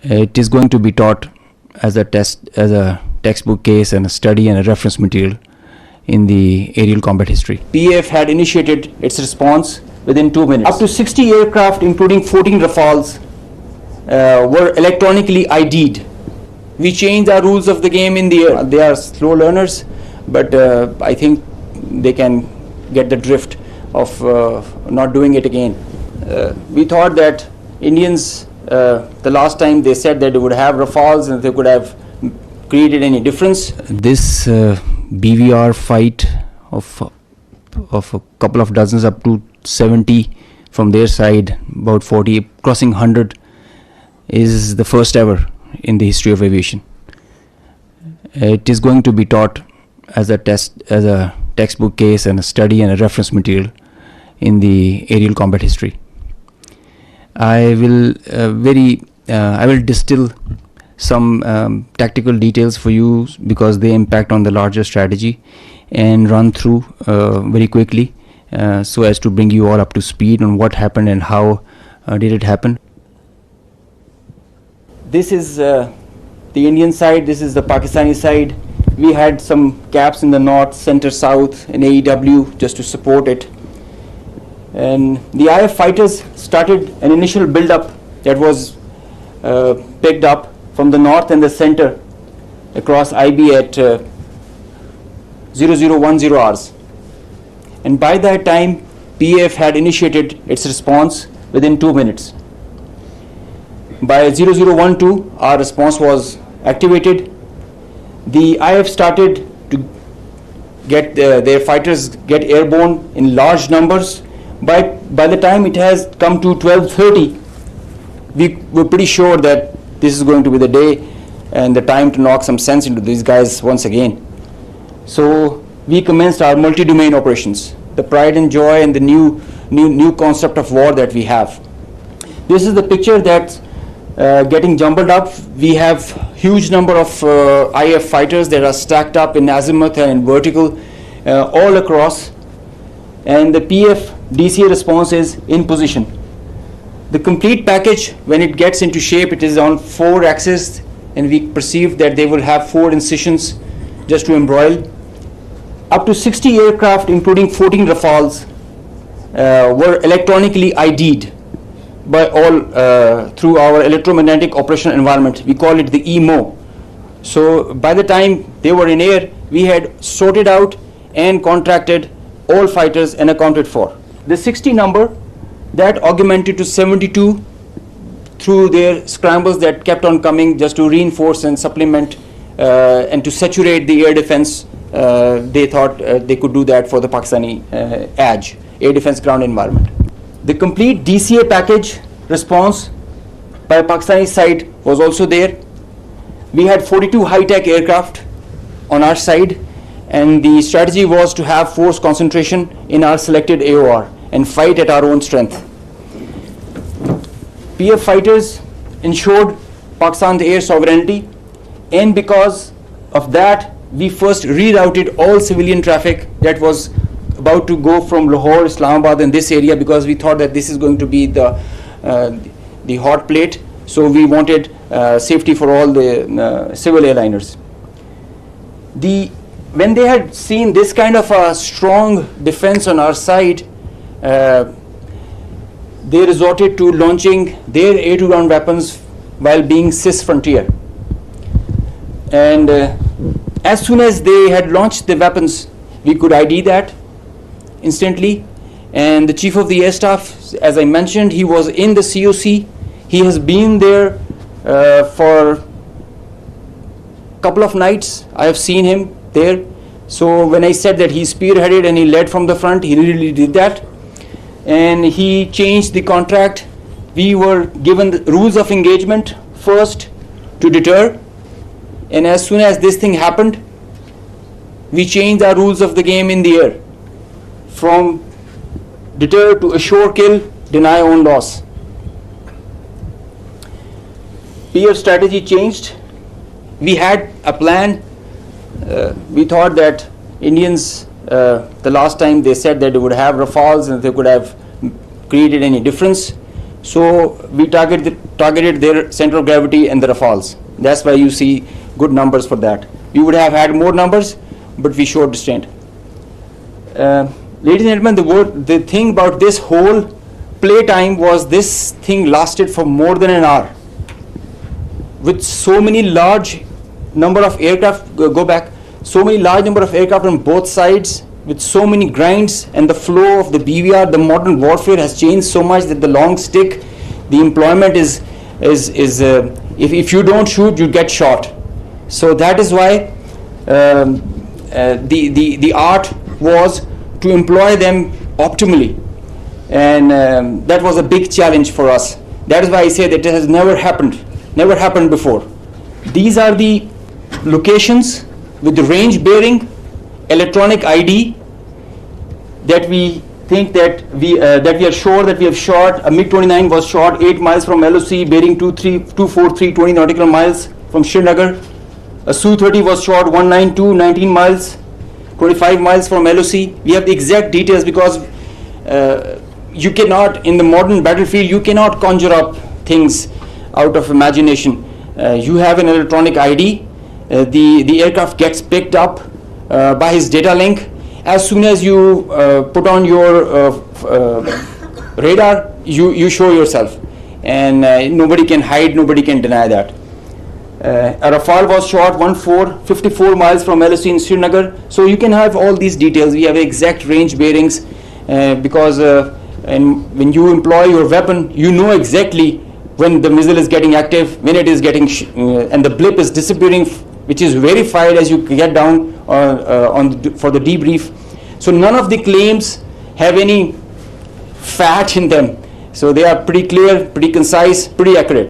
It is going to be taught as a textbook case and a study and a reference material in the aerial combat history. PAF had initiated its response within 2 minutes. Up to 60 aircraft, including 14 Rafales, were electronically ID'd. We changed our rules of the game in the air. They are slow learners, but I think they can get the drift of not doing it again. We thought that Indians, the last time they said that they would have Rafales and they could have created any difference. This BVR fight of a couple of dozens up to 70 from their side, about 40, crossing 100, is the first ever in the history of aviation. It is going to be taught as a textbook case and a study and a reference material in the aerial combat history. I will distill some tactical details for you because they impact on the larger strategy, and run through very quickly so as to bring you all up to speed on what happened and how did it happen. This is the Indian side, this is the Pakistani side. We had some gaps in the north, center, south, and AEW just to support it. And the IF fighters started an initial build-up that was picked up from the north and the center across IB at 0010 hours. And by that time, PAF had initiated its response within 2 minutes. By 0012, our response was activated. The IF started to get their fighters get airborne in large numbers. By the time it has come to 12:30, we were pretty sure that this is going to be the day and the time to knock some sense into these guys once again. So we commenced our multi-domain operations, the pride and joy and the new concept of war that we have. This is the picture that's getting jumbled up. We have huge number of IF fighters that are stacked up in azimuth and in vertical all across, and the PF DCA response is in position. The complete package, when it gets into shape, it is on 4 axes, and we perceive that they will have 4 incisions just to embroil. Up to 60 aircraft, including 14 Rafales, were electronically ID'd by all through our electromagnetic operational environment. We call it the EMO. So by the time they were in air, we had sorted out and contracted all fighters and accounted for. The 60 number, that augmented to 72 through their scrambles that kept on coming just to reinforce and supplement and to saturate the air defense. They thought they could do that for the Pakistani ADG, air defense ground environment. The complete DCA package response by Pakistani side was also there. We had 42 high-tech aircraft on our side, and the strategy was to have force concentration in our selected AOR and fight at our own strength. PF fighters ensured Pakistan's air sovereignty, and because of that, we first rerouted all civilian traffic that was about to go from Lahore, Islamabad, and this area, because we thought that this is going to be the hot plate. So we wanted safety for all the civil airliners. When they had seen this kind of a strong defense on our side, they resorted to launching their air-to-ground weapons while being cis frontier. And as soon as they had launched the weapons, we could ID that instantly. And the Chief of the Air Staff, as I mentioned, he was in the COC. He has been there for a couple of nights. I have seen him there. So when I said that he spearheaded and he led from the front, he really did that. And he changed the contract. We were given the rules of engagement first to deter. And as soon as this thing happened, we changed our rules of the game in the air from deter to assure kill, deny own loss. PF strategy changed. We had a plan. We thought that Indians, the last time they said that they would have Rafales and they could have created any difference. So we targeted their center of gravity and the Rafales. That's why you see good numbers for that. We would have had more numbers, but we showed restraint. Ladies and gentlemen, the thing about this whole play time was this thing lasted for more than an hour. With so many large number of aircraft, so many large number of aircraft on both sides, with so many grinds, and the flow of the BVR, the modern warfare has changed so much that the long stick, the employment is if you don't shoot, you get shot. So that is why the art was to employ them optimally, and that was a big challenge for us. That is why I say that it has never happened before. These are the locations with the range bearing, electronic ID, that we think that we are sure that we have shot. A MiG-29 was shot 8 miles from LOC, bearing 243, 20 nautical miles from Srinagar. A Su-30 was shot 192, 19 miles, 25 miles from LOC. We have the exact details because you cannot, in the modern battlefield, you cannot conjure up things out of imagination. You have an electronic ID. The aircraft gets picked up by his data link. As soon as you put on your radar, you show yourself, and nobody can hide, nobody can deny that. A Rafale was shot 54 miles from LOC in Srinagar. So you can have all these details. We have exact range bearings because and when you employ your weapon, you know exactly when the missile is getting active, when it is getting and the blip is disappearing, which is verified as you get down for the debrief. So none of the claims have any fat in them. So they are pretty clear, pretty concise, pretty accurate.